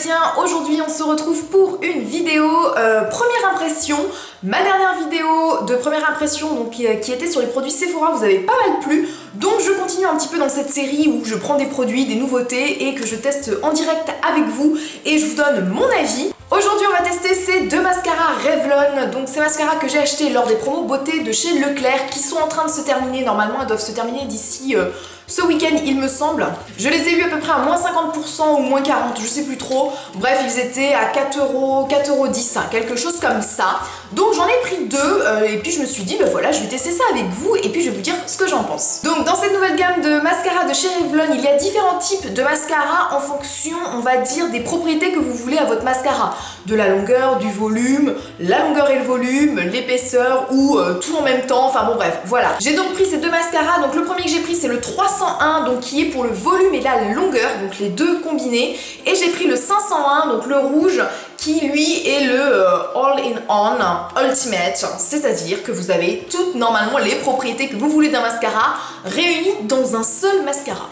bien, aujourd'hui on se retrouve pour une vidéo première impression. Ma dernière vidéo de première impression donc, qui était sur les produits Sephora vous avez pas mal plu. Donc je continue un petit peu dans cette série où je prends des produits, des nouveautés et que je teste en direct avec vous et je vous donne mon avis. Aujourd'hui on va tester ces deux mascaras Revlon, donc ces mascaras que j'ai achetés lors des promos beauté de chez Leclerc qui sont en train de se terminer, normalement elles doivent se terminer d'ici ce week-end il me semble. Je les ai eu à peu près à moins 50% ou moins 40%, je sais plus trop. Bref ils étaient à 4,10€, hein, quelque chose comme ça. Donc j'en ai pris deux et puis je me suis dit bah voilà je vais tester ça avec vous et puis je vais vous dire ce que j'en pense. Donc dans cette nouvelle gamme de mascara de chez Revlon, il y a différents types de mascara en fonction on va dire des propriétés que vous voulez à votre mascara. De la longueur, du volume, la longueur et le volume, l'épaisseur ou tout en même temps, enfin bon bref, voilà. J'ai donc pris ces deux mascaras, donc le premier que j'ai pris c'est le 301, donc qui est pour le volume et la longueur, donc les deux combinés, et j'ai pris le 501, donc le rouge, qui lui est le All-in-On Ultimate, c'est-à-dire que vous avez toutes normalement les propriétés que vous voulez d'un mascara réunies dans un seul mascara.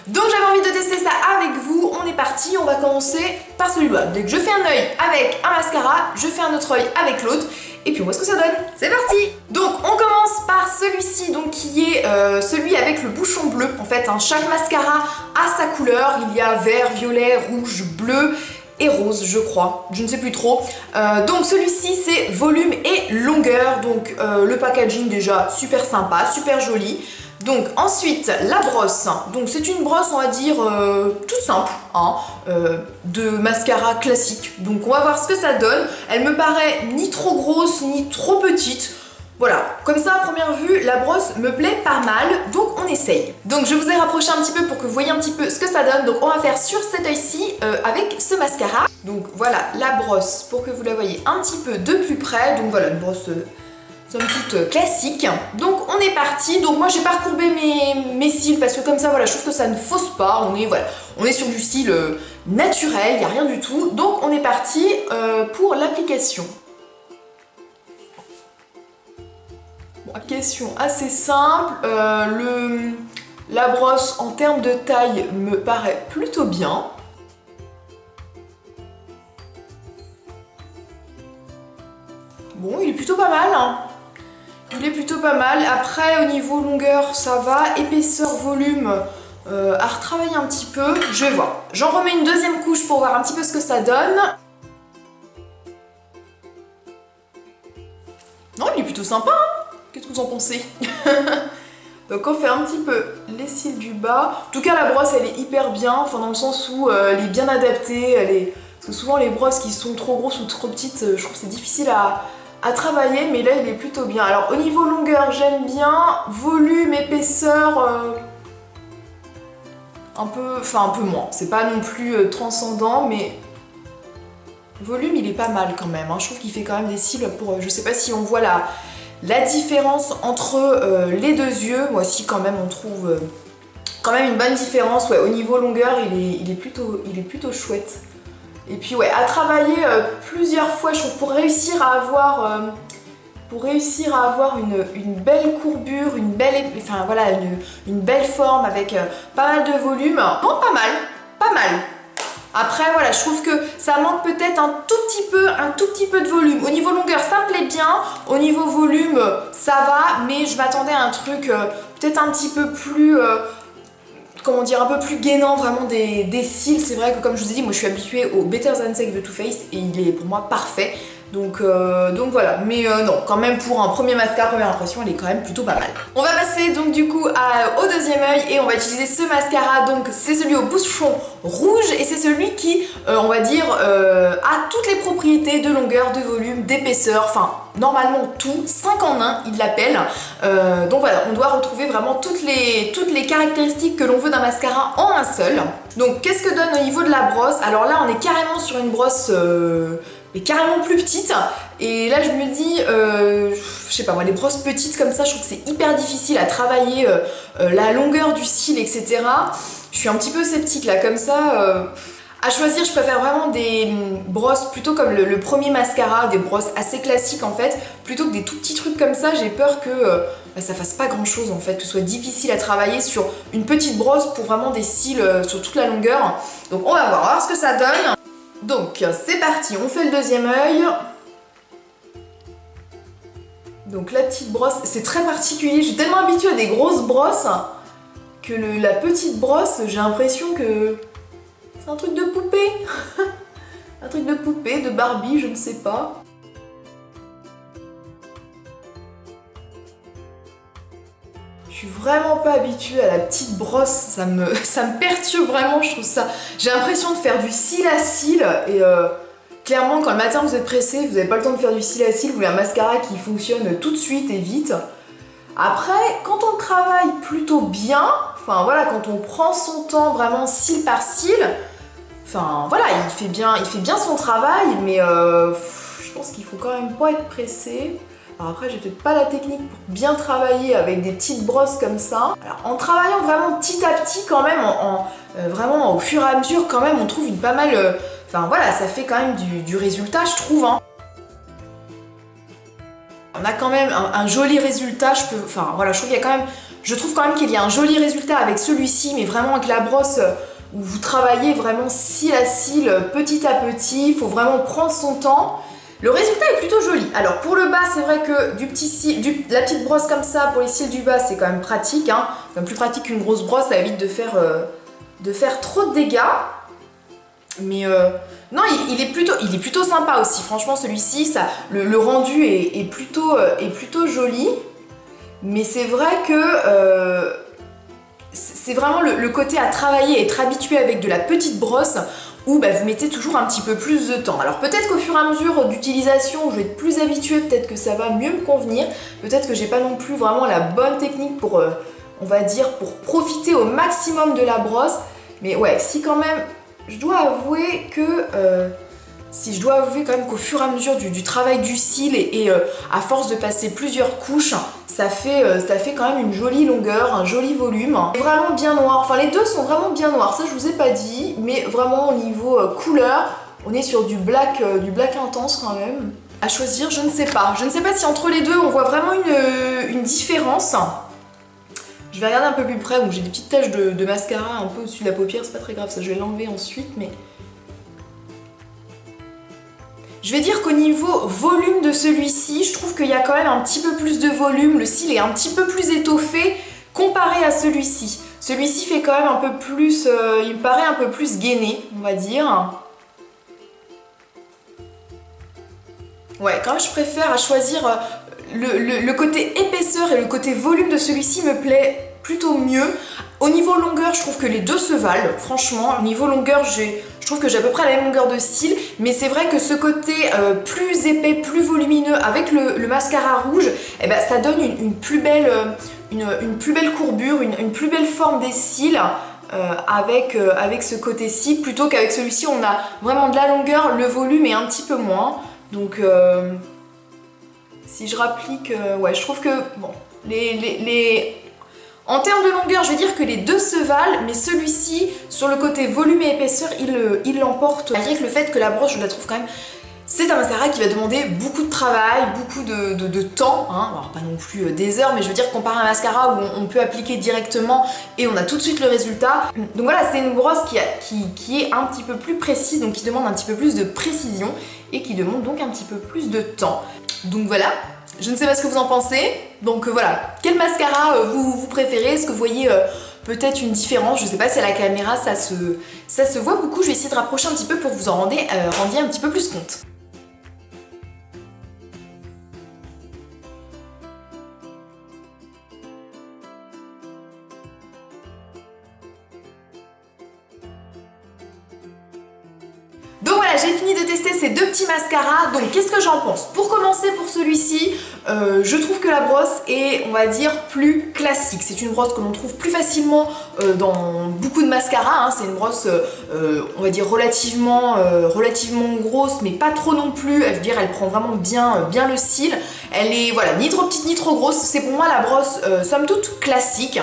Donc j'avais envie de tester ça avec vous, on est parti, on va commencer par celui-là. Donc je fais un œil avec un mascara, je fais un autre œil avec l'autre, et puis on voit ce que ça donne. C'est parti! Donc on commence par celui-ci, donc qui est celui avec le bouchon bleu. En fait, hein, chaque mascara a sa couleur, il y a vert, violet, rouge, bleu et rose je crois, je ne sais plus trop. Donc celui-ci c'est volume et longueur, donc le packaging déjà super sympa, super joli. Donc ensuite la brosse, donc c'est une brosse on va dire toute simple hein, de mascara classique, donc on va voir ce que ça donne. Elle me paraît ni trop grosse ni trop petite, voilà, comme ça à première vue la brosse me plaît pas mal, donc on essaye. Donc je vous ai rapproché un petit peu pour que vous voyez un petit peu ce que ça donne, donc on va faire sur cet œil-ci avec ce mascara. Donc voilà la brosse pour que vous la voyez un petit peu de plus près, donc voilà une brosse somme toute classique. Donc on est parti, donc moi j'ai pas recourbé mes cils parce que comme ça voilà je trouve que ça ne fausse pas, on est sur du cil naturel, il n'y a rien du tout. Donc on est parti pour l'application. Bon, application assez simple, la brosse en termes de taille me paraît plutôt bien. Bon il est plutôt pas mal hein. Il est plutôt pas mal, après au niveau longueur ça va, épaisseur, volume à retravailler un petit peu, je vais voir. J'en remets une deuxième couche pour voir un petit peu ce que ça donne. Non il est plutôt sympa hein. Qu'est-ce que vous en pensez? Donc on fait un petit peu les cils du bas. En tout cas la brosse elle est hyper bien, enfin dans le sens où elle est bien adaptée, parce que souvent les brosses qui sont trop grosses ou trop petites, je trouve que c'est difficile à travailler, mais là il est plutôt bien. Alors au niveau longueur j'aime bien, volume, épaisseur un peu moins, c'est pas non plus transcendant, mais volume il est pas mal quand même hein. Je trouve qu'il fait quand même des cils pour, je sais pas si on voit la différence entre les deux yeux, moi si quand même on trouve quand même une bonne différence, ouais, au niveau longueur il est plutôt chouette. Et puis ouais, à travailler plusieurs fois, je trouve, pour réussir à avoir une belle courbure, une belle forme avec pas mal de volume. Non, pas mal. Après voilà, je trouve que ça manque peut-être un tout petit peu de volume. Au niveau longueur, ça me plaît bien. Au niveau volume, ça va, mais je m'attendais à un truc peut-être un petit peu plus comment dire, un peu plus gainant vraiment des cils. C'est vrai que comme je vous ai dit, moi je suis habituée au Better Than Sex de Too Faced et il est pour moi parfait. Donc voilà, mais non, quand même pour un premier mascara, première impression, elle est quand même plutôt pas mal. On va passer donc du coup au deuxième œil et on va utiliser ce mascara, donc c'est celui au bouchon rouge et c'est celui qui, on va dire, a toutes les propriétés de longueur, de volume, d'épaisseur, enfin normalement tout, 5 en 1 il l'appelle. Donc voilà, on doit retrouver vraiment toutes les caractéristiques que l'on veut d'un mascara en un seul. Donc qu'est-ce que donne au niveau de la brosse? Alors là on est carrément sur une brosse mais carrément plus petite, et là je me dis, je sais pas moi, les brosses petites comme ça, je trouve que c'est hyper difficile à travailler la longueur du cil, etc. Je suis un petit peu sceptique là, comme ça, à choisir je préfère vraiment des brosses plutôt comme le premier mascara, des brosses assez classiques en fait, plutôt que des tout petits trucs comme ça. J'ai peur que ça fasse pas grand chose en fait, que ce soit difficile à travailler sur une petite brosse pour vraiment des cils sur toute la longueur. Donc on va voir ce que ça donne. Donc c'est parti, on fait le deuxième œil. Donc la petite brosse, c'est très particulier, je suis tellement habituée à des grosses brosses que la petite brosse, j'ai l'impression que c'est un truc de poupée. Un truc de poupée, de Barbie, je ne sais pas. Je suis vraiment pas habituée à la petite brosse, ça me perturbe vraiment, je trouve ça. J'ai l'impression de faire du cil à cil et clairement quand le matin vous êtes pressé, vous n'avez pas le temps de faire du cil à cil, vous voulez un mascara qui fonctionne tout de suite et vite. Après, quand on travaille plutôt bien, enfin voilà, quand on prend son temps vraiment cil par cil, enfin voilà, il fait bien son travail, mais je pense qu'il faut quand même pas être pressé. Alors après, j'ai peut-être pas la technique pour bien travailler avec des petites brosses comme ça. Alors en travaillant vraiment petit à petit quand même, vraiment au fur et à mesure quand même, on trouve une pas mal... Enfin voilà, ça fait quand même du résultat, je trouve. Hein. On a quand même un joli résultat, enfin voilà, je trouve quand même qu'il y a un joli résultat avec celui-ci, mais vraiment avec la brosse où vous travaillez vraiment cil à cil, petit à petit, il faut vraiment prendre son temps. Le résultat est plutôt joli. Alors pour le bas, c'est vrai que la petite brosse comme ça pour les cils du bas, c'est quand même pratique. Hein. C'est plus pratique qu'une grosse brosse, ça évite de faire trop de dégâts. Mais non, il est plutôt sympa aussi. Franchement, celui-ci, le rendu est plutôt joli. Mais c'est vrai que c'est vraiment le côté à travailler, être habitué avec de la petite brosse où bah, vous mettez toujours un petit peu plus de temps. Alors peut-être qu'au fur et à mesure d'utilisation, je vais être plus habituée, peut-être que ça va mieux me convenir, peut-être que j'ai pas non plus vraiment la bonne technique pour, on va dire, pour profiter au maximum de la brosse. Mais ouais, si quand même, je dois avouer quand même qu'au fur et à mesure du travail du cil et à force de passer plusieurs couches, ça fait quand même une jolie longueur, un joli volume. Vraiment bien noir, enfin les deux sont vraiment bien noirs, ça je vous ai pas dit, mais vraiment au niveau couleur, on est sur du black intense quand même. À choisir, je ne sais pas si entre les deux on voit vraiment une différence. Je vais regarder un peu plus près, donc j'ai des petites taches de mascara un peu au-dessus de la paupière, c'est pas très grave, ça je vais l'enlever ensuite, mais... Je vais dire qu'au niveau volume de celui-ci, je trouve qu'il y a quand même un petit peu plus de volume, le cil est un petit peu plus étoffé comparé à celui-ci. Celui-ci fait quand même un peu plus, il me paraît un peu plus gainé, on va dire. Ouais, quand même je préfère à choisir le côté épaisseur et le côté volume de celui-ci me plaît plutôt mieux. Au niveau longueur, je trouve que les deux se valent, franchement. Au niveau longueur, je trouve que j'ai à peu près la même longueur de cils, mais c'est vrai que ce côté plus épais, plus volumineux avec le mascara rouge, eh ben, ça donne une plus belle courbure, une plus belle forme des cils avec ce côté-ci, plutôt qu'avec celui-ci, on a vraiment de la longueur, le volume est un petit peu moins. Donc, si je rapplique, ouais, je trouve que, bon, en termes de longueur, je vais dire que les deux se valent, mais celui-ci, sur le côté volume et épaisseur, il l'emporte. Malgré que le fait que la brosse, je la trouve quand même... C'est un mascara qui va demander beaucoup de travail, beaucoup de temps, hein. Alors pas non plus des heures, mais je veux dire comparé à un mascara où on peut appliquer directement et on a tout de suite le résultat. Donc voilà, c'est une brosse qui est un petit peu plus précise, donc qui demande un petit peu plus de précision et qui demande donc un petit peu plus de temps. Donc voilà. Je ne sais pas ce que vous en pensez, donc voilà, quel mascara vous préférez? Est-ce que vous voyez peut-être une différence? Je ne sais pas si à la caméra ça se voit beaucoup, je vais essayer de rapprocher un petit peu pour que vous en rendiez un petit peu plus compte. Donc voilà, j'ai fini de tester ces deux petits mascaras. Donc qu'est-ce que j'en pense? Pour commencer, pour celui-ci, je trouve que la brosse est, on va dire, plus classique. C'est une brosse que l'on trouve plus facilement dans beaucoup de mascaras. Hein. C'est une brosse, on va dire, relativement grosse, mais pas trop non plus. Je veux dire, elle prend vraiment bien le cil. Elle est, voilà, ni trop petite ni trop grosse. C'est pour moi la brosse, somme toute, classique.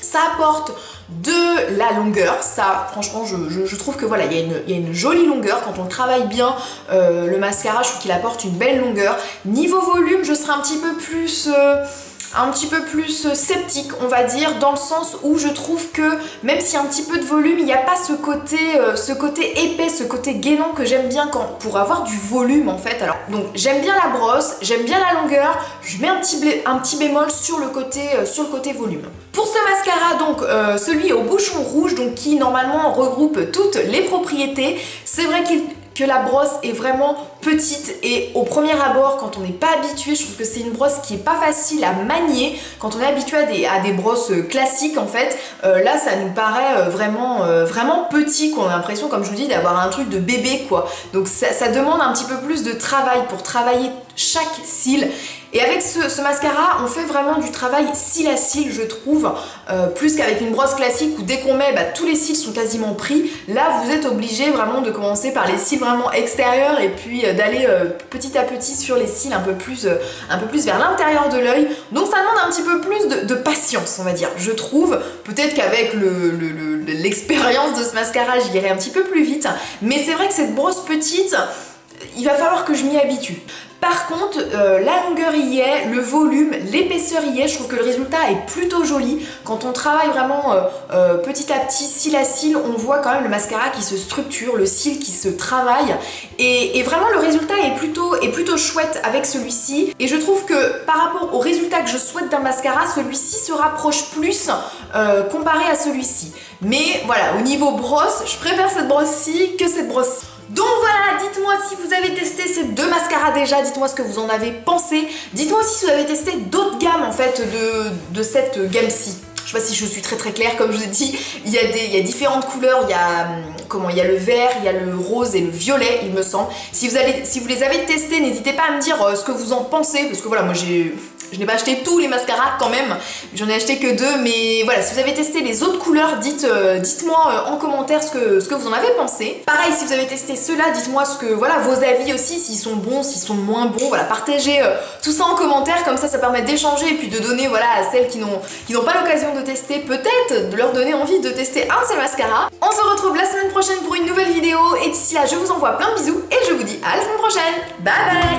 Ça apporte de la longueur, ça franchement je trouve que voilà, il y a une jolie longueur quand on travaille bien le mascara, je trouve qu'il apporte une belle longueur. Niveau volume, je serais un petit peu plus sceptique, on va dire, dans le sens où je trouve que même s'il y a un petit peu de volume, il n'y a pas ce côté épais, ce côté gainant que j'aime bien pour avoir du volume en fait. Alors donc j'aime bien la brosse, j'aime bien la longueur, je mets un petit bémol sur le côté volume. Pour ce mascara, donc celui au bouchon rouge, donc qui normalement regroupe toutes les propriétés, c'est vrai que la brosse est vraiment petite et au premier abord, quand on n'est pas habitué, je trouve que c'est une brosse qui est pas facile à manier. Quand on est habitué à des brosses classiques en fait, là ça nous paraît vraiment petit, qu'on a l'impression, comme je vous dis, d'avoir un truc de bébé quoi. Donc ça demande un petit peu plus de travail pour travailler chaque cil. Et avec ce mascara, on fait vraiment du travail cil à cil, je trouve, plus qu'avec une brosse classique où dès qu'on met, tous les cils sont quasiment pris. Là, vous êtes obligé vraiment de commencer par les cils vraiment extérieurs et puis d'aller petit à petit sur les cils un peu plus vers l'intérieur de l'œil. Donc ça demande un petit peu plus de patience, on va dire, je trouve. Peut-être qu'avec l'expérience de ce mascara, j'irai un petit peu plus vite. Mais c'est vrai que cette brosse petite, il va falloir que je m'y habitue. Par contre, la longueur y est, le volume, l'épaisseur y est, je trouve que le résultat est plutôt joli. Quand on travaille vraiment petit à petit, cil à cil, on voit quand même le mascara qui se structure, le cil qui se travaille. Et vraiment le résultat est plutôt chouette avec celui-ci. Et je trouve que par rapport au résultat que je souhaite d'un mascara, celui-ci se rapproche plus comparé à celui-ci. Mais voilà, au niveau brosse, je préfère cette brosse-ci que cette brosse-ci. Donc voilà, dites-moi si vous avez testé ces deux mascaras déjà, dites-moi ce que vous en avez pensé. Dites-moi aussi si vous avez testé d'autres gammes en fait de cette gamme-ci. Je sais pas si je suis très claire, comme je vous ai dit, il y a différentes couleurs, il y a le vert, il y a le rose et le violet, il me semble. Si vous les avez testés, n'hésitez pas à me dire ce que vous en pensez, parce que voilà, moi je n'ai pas acheté tous les mascaras quand même, j'en ai acheté que 2, mais voilà, si vous avez testé les autres couleurs, dites-moi en commentaire ce que vous en avez pensé. Pareil, si vous avez testé ceux-là, dites-moi vos avis aussi, s'ils sont bons, s'ils sont moins bons, voilà, partagez tout ça en commentaire, comme ça permet d'échanger et puis de donner voilà, à celles qui n'ont pas l'occasion de tester, peut-être de leur donner envie de tester un de ces mascaras. On se retrouve la semaine prochaine pour une nouvelle vidéo, et d'ici là, je vous envoie plein de bisous, et je vous dis à la semaine prochaine. Bye bye.